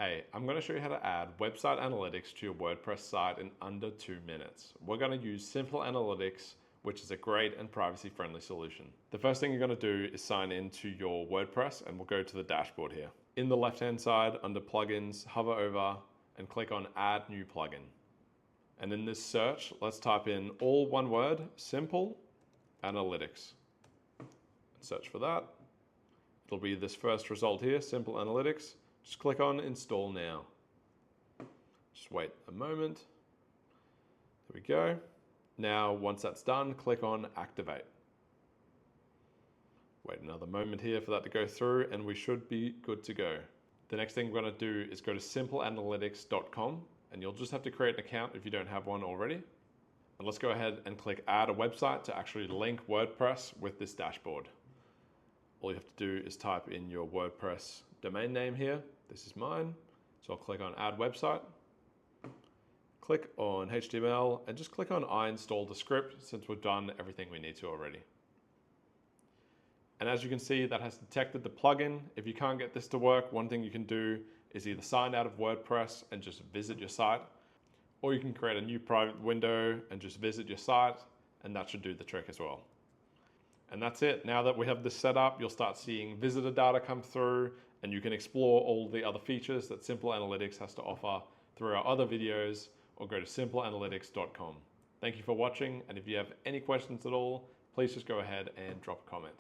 Hey, I'm going to show you how to add website analytics to your WordPress site in under 2 minutes. We're going to use Simple Analytics, which is a great and privacy-friendly solution. The first thing you're going to do is sign into your WordPress, and we'll go to the dashboard here. In the left-hand side, under Plugins, hover over and click on Add New Plugin. And in this search, let's type in all one word, Simple Analytics. Search for that. It'll be this first result here, Simple Analytics. Just click on Install Now. Just wait a moment. There we go. Now, once that's done, click on Activate. Wait another moment here for that to go through, and we should be good to go. The next thing we're going to do is go to simpleanalytics.com, and you'll just have to create an account if you don't have one already. And let's go ahead and click Add a Website to actually link WordPress with this dashboard. All you have to do is type in your WordPress domain name here. This is mine. So I'll click on Add Website. Click on HTML and just click on I installed the script since we've done everything we need to already. And as you can see, that has detected the plugin. If you can't get this to work, one thing you can do is either sign out of WordPress and just visit your site, or you can create a new private window and just visit your site, and that should do the trick as well. And that's it. Now that we have this set up, you'll start seeing visitor data come through, and you can explore all the other features that Simple Analytics has to offer through our other videos, or go to simpleanalytics.com. Thank you for watching, and if you have any questions at all, please just go ahead and drop a comment.